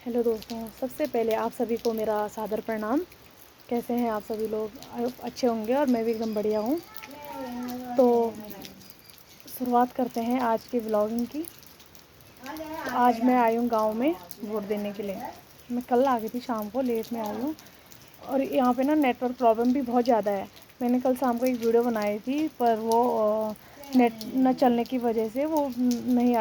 Hello दोस्तों, सबसे पहले आप सभी को मेरा सादर प्रणाम। कैसे हैं आप सभी लोग? अच्छे होंगे और मैं भी एकदम बढ़िया हूँ। तो शुरुआत करते हैं आज की व्लॉगिंग की। तो आज मैं आई हूँ गांव में वोट देने के लिए। मैं कल आ गई थी, शाम को लेट में आई हूँ और यहाँ पे ना नेटवर्क प्रॉब्लम भी बहुत ज़्यादा है। मैंने कल शाम को एक वीडियो बनाई थी पर वो नेट न चलने की वजह से वो नहीं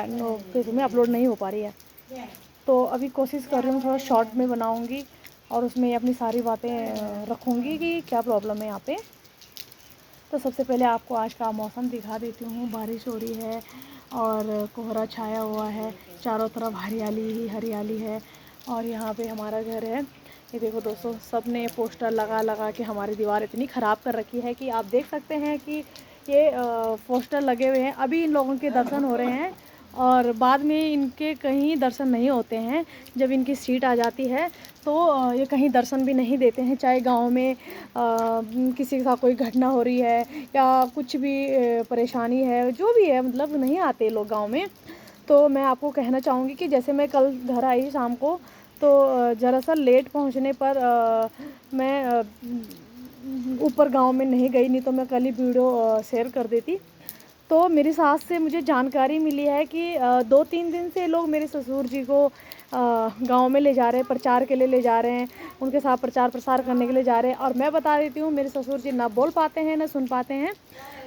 फेसबुक में अपलोड नहीं हो पा रही है। तो अभी कोशिश कर रही हूँ थोड़ा शॉर्ट में बनाऊँगी और उसमें अपनी सारी बातें रखूँगी कि क्या प्रॉब्लम है यहाँ पे। तो सबसे पहले आपको आज का मौसम दिखा देती हूँ। बारिश हो रही है और कोहरा छाया हुआ है, चारों तरफ हरियाली ही हरियाली है। और यहाँ पे हमारा घर है। ये देखो दोस्तों, सब ने पोस्टर लगा लगा के हमारी दीवार इतनी ख़राब कर रखी है कि आप देख सकते हैं कि ये पोस्टर लगे हुए हैं। अभी इन लोगों के दर्शन हो रहे हैं और बाद में इनके कहीं दर्शन नहीं होते हैं। जब इनकी सीट आ जाती है तो ये कहीं दर्शन भी नहीं देते हैं। चाहे गांव में किसी के साथ कोई घटना हो रही है या कुछ भी परेशानी है, जो भी है, मतलब नहीं आते लोग गांव में। तो मैं आपको कहना चाहूँगी कि जैसे मैं कल घर आई शाम को, तो ज़रा सा लेट पहुँचने पर मैं ऊपर गांव में नहीं गई, नहीं तो मैं कल ही वीडियो शेयर कर देती। तो मेरी सास से मुझे जानकारी मिली है कि 2-3 दिन से लोग मेरे ससुर जी को गांव में ले जा रहे हैं, प्रचार के लिए ले जा रहे हैं, उनके साथ प्रचार प्रसार करने के लिए जा रहे हैं। और मैं बता देती हूँ, मेरे ससुर जी ना बोल पाते हैं ना सुन पाते हैं।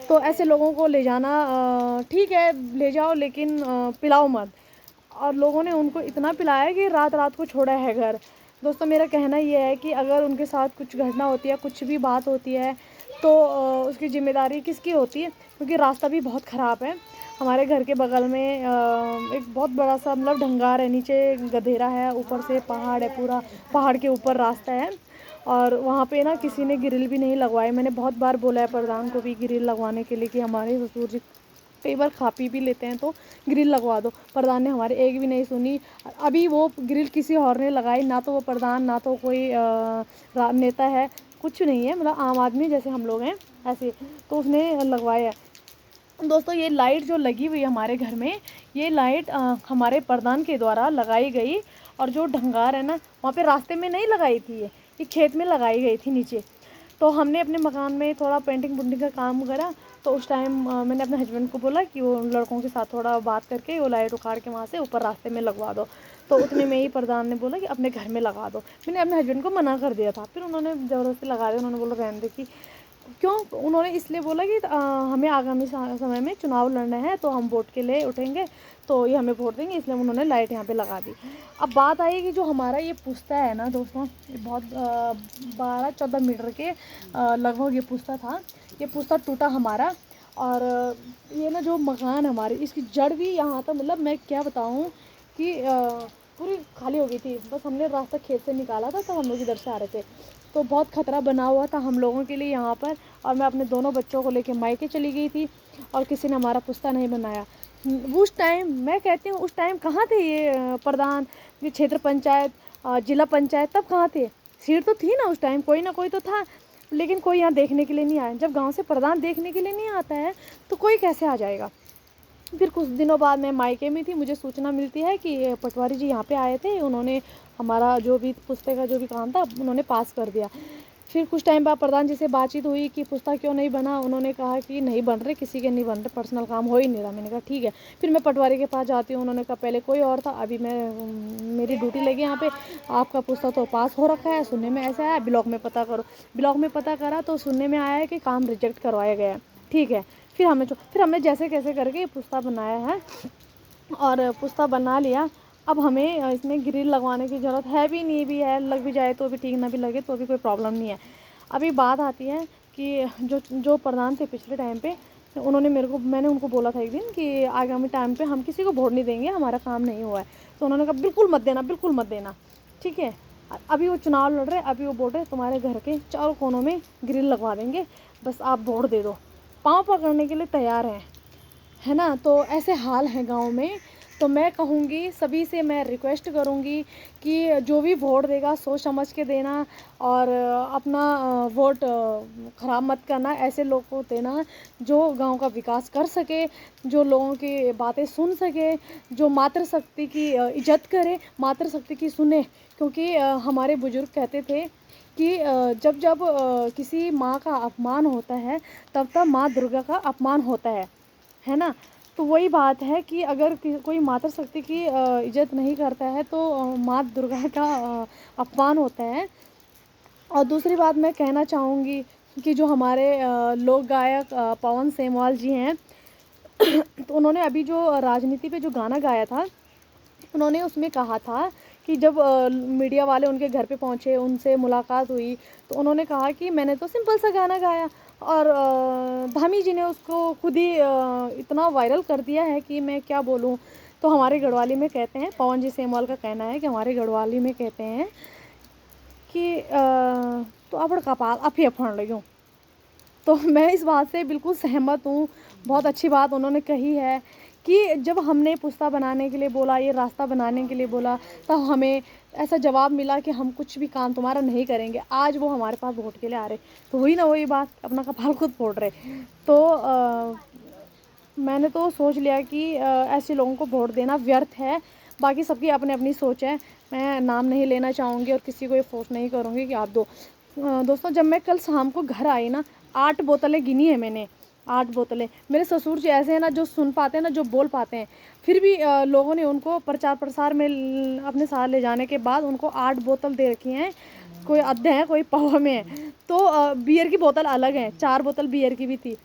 तो ऐसे लोगों को ले जाना ठीक है, ले जाओ, लेकिन पिलाओ मत। और लोगों ने उनको इतना पिलाया कि रात रात को छोड़ा है घर। दोस्तों, मेरा कहना ये है कि अगर उनके साथ कुछ घटना होती है, कुछ भी बात होती है, तो उसकी ज़िम्मेदारी किसकी होती है? क्योंकि रास्ता भी बहुत ख़राब है। हमारे घर के बगल में एक बहुत बड़ा सा मतलब ढंगार है, नीचे गधेरा है, ऊपर से पहाड़ है, पूरा पहाड़ के ऊपर रास्ता है। और वहाँ पे ना किसी ने ग्रिल भी नहीं लगवाई। मैंने बहुत बार बोला है प्रधान को भी ग्रिल लगवाने के लिए कि हमारे ससुर जी कई बार खा पी भी लेते हैं, तो ग्रिल लगवा दो। प्रधान ने हमारी एक भी नहीं सुनी। अभी वो ग्रिल किसी और ने लगाई, ना तो वो प्रधान, ना तो कोई नेता है, कुछ नहीं है, मतलब आम आदमी जैसे हम लोग हैं ऐसे। तो उसने लगवाया है। दोस्तों, ये लाइट जो लगी हुई है हमारे घर में, ये लाइट हमारे प्रधान के द्वारा लगाई गई। और जो ढंगार है ना, वहाँ पे रास्ते में नहीं लगाई थी, ये खेत में लगाई गई थी नीचे। तो हमने अपने मकान में थोड़ा पेंटिंग पुंटिंग का काम करा। तो उस टाइम मैंने अपने हस्बैंड को बोला कि वो लड़कों के साथ थोड़ा बात करके वो लाइट उखाड़ के वहाँ से ऊपर रास्ते में लगवा दो। तो उतने में ही प्रधान ने बोला कि अपने घर में लगा दो। मैंने अपने हस्बैंड को मना कर दिया था, फिर उन्होंने ज़बरदस्ती लगा दिया। उन्होंने बोला रहने दे। कि क्यों? उन्होंने इसलिए बोला कि हमें आगामी समय में चुनाव लड़ना है, तो हम वोट के लिए उठेंगे, तो ये हमें वोट देंगे, इसलिए उन्होंने लाइट यहाँ पे लगा दी। अब बात आई कि जो हमारा ये पुस्ता है ना दोस्तों, ये बहुत 12-14 मीटर के लगभग ये पुस्ता था। ये पुस्ता टूटा हमारा। और ये ना जो मकान हमारी, इसकी जड़ भी यहाँ था, मतलब मैं क्या बताऊँ कि पूरी खाली हो गई थी। बस हमने रास्ता खेत से निकाला था, तो हम लोग इधर से आ रहे थे। तो बहुत ख़तरा बना हुआ था हम लोगों के लिए यहाँ पर। और मैं अपने दोनों बच्चों को लेके मायके चली गई थी और किसी ने हमारा पुस्ता नहीं बनाया। उस टाइम मैं कहती हूँ, उस टाइम कहाँ थे ये प्रधान, ये क्षेत्र पंचायत, जिला पंचायत, तब कहाँ थे? सीट तो थी ना उस टाइम, कोई ना कोई तो था, लेकिन कोई यहाँ देखने के लिए नहीं आया। जब गांव से प्रधान देखने के लिए नहीं आता है तो कोई कैसे आ जाएगा? फिर कुछ दिनों बाद मैं मायके में थी, मुझे सूचना मिलती है कि पटवारी जी यहाँ पे आए थे, उन्होंने हमारा जो भी पुस्ते का जो भी काम था उन्होंने पास कर दिया। फिर कुछ टाइम बाद प्रधान जी से बातचीत हुई कि पुस्ता क्यों नहीं बना। उन्होंने कहा कि नहीं बन रहे, किसी के नहीं बन रहे, पर्सनल काम हो ही नहीं रहा। मैंने कहा ठीक है। फिर मैं पटवारी के पास जाती हूँ। उन्होंने कहा पहले कोई और था, अभी मेरी ड्यूटी लगी यहाँ पे, आपका पुस्ता तो पास हो रखा है, सुनने में ऐसा आया, ब्लॉक में पता करो। ब्लॉक में पता करा तो सुनने में आया है कि काम रिजेक्ट करवाया गया है। ठीक है। फिर हमने जैसे कैसे करके पुस्ता बनाया है और पुस्ता बना लिया। अब हमें इसमें ग्रिल लगवाने की ज़रूरत है भी नहीं, भी है, लग भी जाए तो भी ठीक, ना भी लगे तो भी कोई प्रॉब्लम नहीं है। अभी बात आती है कि जो जो प्रधान थे पिछले टाइम पे, मैंने उनको बोला था एक दिन कि आगामी टाइम पे हम किसी को वोट नहीं देंगे, हमारा काम नहीं हुआ है। तो उन्होंने कहा बिल्कुल मत देना, बिल्कुल मत देना। ठीक है। अभी वो चुनाव लड़ रहे, अभी वो बोल रहे तुम्हारे घर के चारों कोनों में ग्रिल लगवा देंगे, बस आप वोट दे दो। पाँव पकड़ने के लिए तैयार हैं, है ना? तो ऐसे हाल है गांव में। तो मैं कहूँगी, सभी से मैं रिक्वेस्ट करूँगी कि जो भी वोट देगा सोच समझ के देना, और अपना वोट ख़राब मत करना। ऐसे लोग को देना जो गांव का विकास कर सके, जो लोगों की बातें सुन सके, जो मातृशक्ति की इज्जत करे, मातृशक्ति की सुने। क्योंकि हमारे बुजुर्ग कहते थे कि जब जब किसी माँ का अपमान होता है तब तब माँ दुर्गा का अपमान होता है ना। तो वही बात है कि अगर कोई मातृशक्ति की इज्जत नहीं करता है तो माँ दुर्गा का अपमान होता है। और दूसरी बात मैं कहना चाहूँगी कि जो हमारे लोक गायक पवन सेमवाल जी हैं तो उन्होंने अभी जो राजनीति पे जो गाना गाया था, उन्होंने उसमें कहा था कि जब मीडिया वाले उनके घर पे पहुँचे, उनसे मुलाकात हुई, तो उन्होंने कहा कि मैंने तो सिंपल सा गाना गाया, और धामी जी ने उसको खुद ही इतना वायरल कर दिया है कि मैं क्या बोलूँ। तो हमारे गढ़वाली में कहते हैं, पवन जी सेमवाल का कहना है कि हमारे गढ़वाली में कहते हैं कि तो अपड़ कपाल अफी अफण लग्यूं। तो मैं इस बात से बिल्कुल सहमत हूँ। बहुत अच्छी बात उन्होंने कही है कि जब हमने पुस्ता बनाने के लिए बोला, ये रास्ता बनाने के लिए बोला, तब हमें ऐसा जवाब मिला कि हम कुछ भी काम तुम्हारा नहीं करेंगे। आज वो हमारे पास वोट के लिए आ रहे, तो वही ना वही बात, अपना कपाल खुद फोड़ रहे। तो मैंने तो सोच लिया कि ऐसे लोगों को वोट देना व्यर्थ है। बाकी सबकी अपनी अपनी सोच है, मैं नाम नहीं लेना चाहूँगी और किसी को ये फोर्स नहीं करूँगी कि आप दो। दोस्तों, जब मैं कल शाम को घर आई ना, 8 बोतलें गिनी है मैंने, 8 बोतलें। मेरे ससुर जी ऐसे हैं ना, जो सुन पाते हैं ना, जो बोल पाते हैं, फिर भी लोगों ने उनको प्रचार प्रसार में अपने साथ ले जाने के बाद उनको 8 बोतल दे रखी हैं। कोई अद्धे हैं, कोई पवा में है। तो बियर की बोतल अलग है, 4 बोतल बियर की भी थी।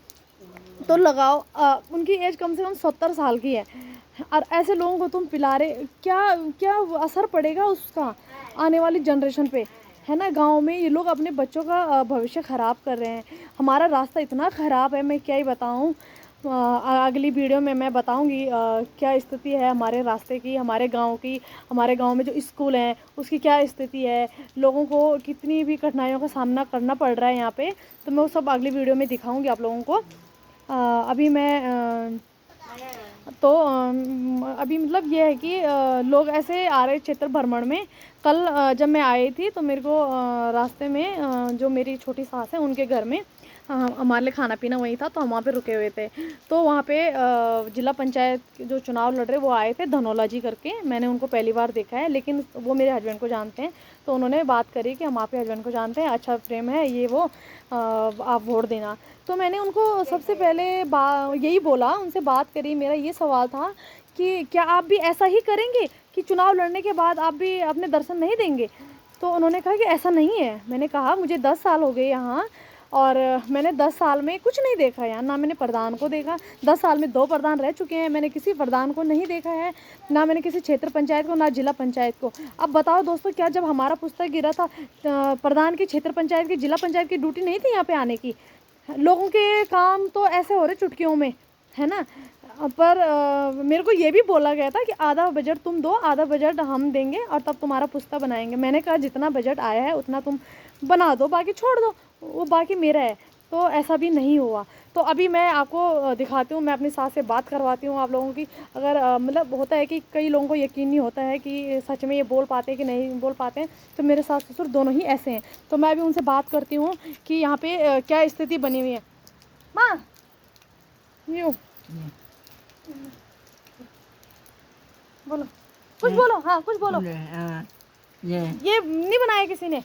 तो लगाओ, उनकी एज कम से कम 70 साल की है, और ऐसे लोगों को तुम पिला रहे, क्या क्या असर पड़ेगा उसका आने वाली जनरेशन पे, है ना। गांव में ये लोग अपने बच्चों का भविष्य ख़राब कर रहे हैं। हमारा रास्ता इतना ख़राब है, मैं क्या ही बताऊं। अगली वीडियो में मैं बताऊंगी क्या स्थिति है हमारे रास्ते की, हमारे गांव की। हमारे गांव में जो स्कूल हैं उसकी क्या स्थिति है, लोगों को कितनी भी कठिनाइयों का सामना करना पड़ रहा है यहाँ पे। तो मैं वो सब अगली वीडियो में दिखाऊंगी आप लोगों को। अभी मैं तो अभी मतलब ये है कि लोग ऐसे आ रहे क्षेत्र भ्रमण में। कल जब मैं आई थी तो मेरे को रास्ते में जो मेरी छोटी सास है उनके घर में हमारे लिए खाना पीना वहीं था, तो हम वहाँ पे रुके हुए थे। तो वहाँ पे जिला पंचायत के जो चुनाव लड़ रहे वो आए थे, धनौला जी करके। मैंने उनको पहली बार देखा है, लेकिन वो मेरे हस्बैंड को जानते हैं। तो उन्होंने बात करी कि हम आपके हस्बैंड को जानते हैं, अच्छा प्रेम है ये वो, आप वोट देना। तो मैंने उनको सबसे पहले यही बोला, उनसे बात करी। मेरा ये सवाल था कि क्या आप भी ऐसा ही करेंगे कि चुनाव लड़ने के बाद आप भी अपने दर्शन नहीं देंगे। तो उन्होंने कहा कि ऐसा नहीं है। मैंने कहा मुझे 10 साल हो गए यहाँ, और मैंने 10 साल में कुछ नहीं देखा यार। ना मैंने प्रधान को देखा, 10 साल में 2 प्रधान रह चुके हैं, मैंने किसी प्रधान को नहीं देखा है, ना मैंने किसी क्षेत्र पंचायत को, ना जिला पंचायत को। अब बताओ दोस्तों, क्या जब हमारा पुस्तक गिरा था प्रधान की, क्षेत्र पंचायत की, जिला पंचायत की ड्यूटी नहीं थी यहाँ पे आने की। लोगों के काम तो ऐसे हो रहे चुटकियों में, है ना। पर मेरे को ये भी बोला गया था कि आधा बजट तुम दो, आधा बजट हम देंगे, और तब तुम्हारा पुस्ता बनाएंगे। मैंने कहा जितना बजट आया है उतना तुम बना दो, बाकी छोड़ दो, वो बाकी मेरा है। तो ऐसा भी नहीं हुआ। तो अभी मैं आपको दिखाती हूँ, मैं अपनी सास से बात करवाती हूँ आप लोगों की। अगर मतलब होता है कि कई लोगों को यकीन नहीं होता है कि सच में ये बोल पाते हैं कि नहीं बोल पाते हैं, तो मेरे सास ससुर दोनों ही ऐसे हैं। तो मैं अभी उनसे बात करती हूँ कि यहाँ पे क्या स्थिति बनी हुई है। माँ यूँ बोलो, कुछ बोलो, हाँ कुछ बोलो। ये नहीं बनाया किसी ने,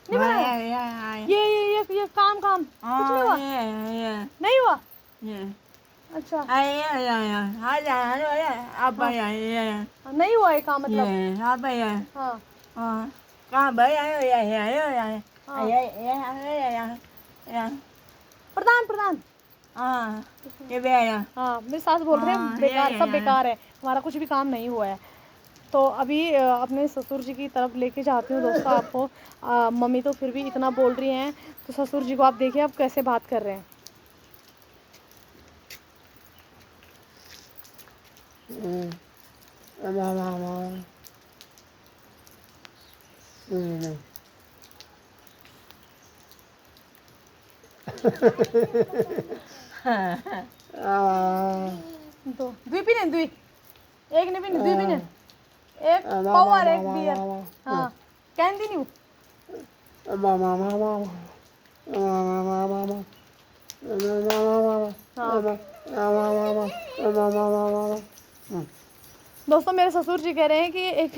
नहीं बनाया। ये काम कुछ नहीं हुआ, नहीं हुआ। अच्छा नहीं हुआ ये काम, मतलब हाँ प्रधान प्रधान हाँ मेरी सास बोल रहे हैं बेकार, सब बेकार है, हमारा कुछ भी काम नहीं हुआ है। तो अभी अपने ससुर जी की तरफ लेके जाती हूँ दोस्तों आपको। मम्मी तो फिर भी इतना बोल रही हैं, तो ससुर जी को आप देखिए आप कैसे बात कर रहे हैं। दो दुई पिने दुई एक ने पिने दुई पिने एक पावर एक बियर हाँ कहती नहीं दोस्तों मेरे ससुर जी कह रहे हैं कि एक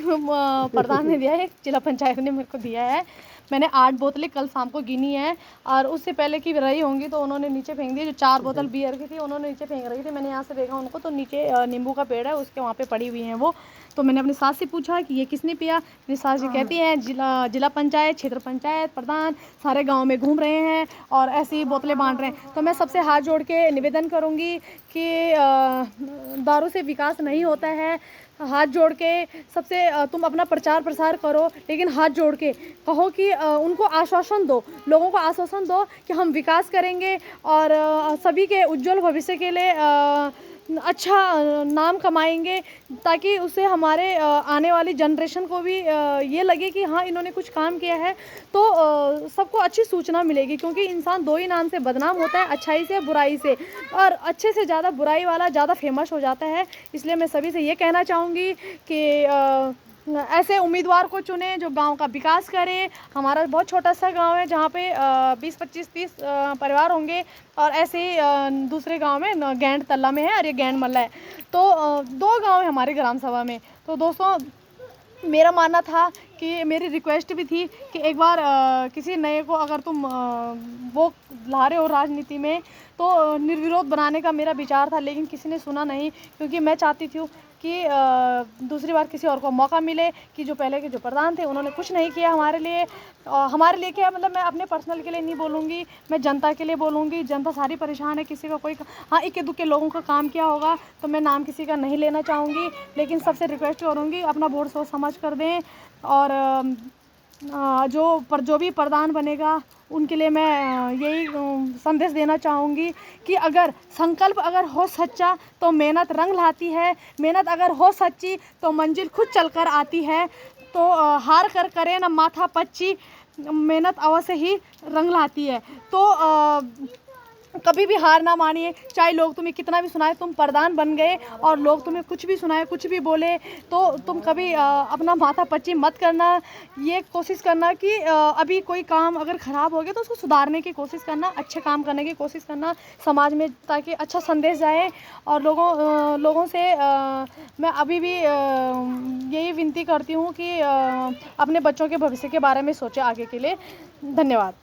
प्रधान ने दिया है, एक जिला पंचायत ने मेरे को दिया है। मैंने 8 बोतलें कल शाम को गिनी है और उससे पहले की रही होंगी तो उन्होंने नीचे फेंक दी। जो 4 बोतल बियर की थी उन्होंने नीचे फेंक रही थी। मैंने यहाँ से देखा उनको तो नीचे नींबू का पेड़ है उसके वहाँ पे पड़ी हुई हैं वो। तो मैंने अपनी सास से पूछा कि ये किसने पिया। मेरी सास जी कहती हैं जिला पंचायत, क्षेत्र पंचायत प्रधान सारे गाँव में घूम रहे हैं और ऐसी बोतलें बाँट रहे हैं। तो मैं सबसे हाथ जोड़ के निवेदन करूँगी कि दारू से विकास नहीं होता है। हाथ जोड़ के सबसे तुम अपना प्रचार प्रसार करो, लेकिन हाथ जोड़ के कहो कि उनको आश्वासन दो, लोगों को आश्वासन दो कि हम विकास करेंगे और सभी के उज्जवल भविष्य के लिए अच्छा नाम कमाएंगे, ताकि उससे हमारे आने वाली जनरेशन को भी ये लगे कि हाँ इन्होंने कुछ काम किया है। तो सबको अच्छी सूचना मिलेगी, क्योंकि इंसान दो ही नाम से बदनाम होता है, अच्छाई से बुराई से, और अच्छे से ज़्यादा बुराई वाला ज़्यादा फेमस हो जाता है। इसलिए मैं सभी से ये कहना चाहूँगी कि ऐसे उम्मीदवार को चुने जो गांव का विकास करे। हमारा बहुत छोटा सा गांव है जहाँ पे 20, 25, 30 परिवार होंगे, और ऐसे ही दूसरे गांव में गैंड तल्ला में है और ये गैंड मल्ला है। तो 2 गांव है हमारे ग्राम सभा में। तो दोस्तों मेरा मानना था कि मेरी रिक्वेस्ट भी थी कि एक बार किसी नए को अगर तुम वो ला रहे हो राजनीति में तो निर्विरोध बनाने का मेरा विचार था, लेकिन किसी ने सुना नहीं। क्योंकि मैं चाहती थी कि दूसरी बार किसी और को मौका मिले। कि जो पहले के जो प्रधान थे उन्होंने कुछ नहीं किया हमारे लिए। हमारे लिए क्या, मतलब मैं अपने पर्सनल के लिए नहीं बोलूँगी, मैं जनता के लिए बोलूँगी। जनता सारी परेशान है, किसी का कोई हाँ इक्के दुक्के लोगों का काम किया होगा तो मैं नाम किसी का नहीं लेना चाहूँगी, लेकिन सबसे रिक्वेस्ट करूँगी अपना वोट सोच समझ कर दें। और जो भी प्रधान बनेगा उनके लिए मैं यही संदेश देना चाहूँगी कि अगर संकल्प अगर हो सच्चा तो मेहनत रंग लाती है, मेहनत अगर हो सच्ची तो मंजिल खुद चलकर आती है। तो हार कर करे ना माथा पच्ची, मेहनत अवश्य ही रंग लाती है। तो कभी भी हार ना मानिए, चाहे लोग तुम्हें कितना भी सुनाए। तुम प्रधान बन गए और लोग तुम्हें कुछ भी सुनाए, कुछ भी बोले, तो तुम कभी अपना माथा पच्ची मत करना। ये कोशिश करना कि अभी कोई काम अगर ख़राब हो गया तो उसको सुधारने की कोशिश करना, अच्छे काम करने की कोशिश करना समाज में, ताकि अच्छा संदेश जाए। और लोगों से मैं अभी भी यही विनती करती हूँ कि अपने बच्चों के भविष्य के बारे में सोचें आगे के लिए। धन्यवाद।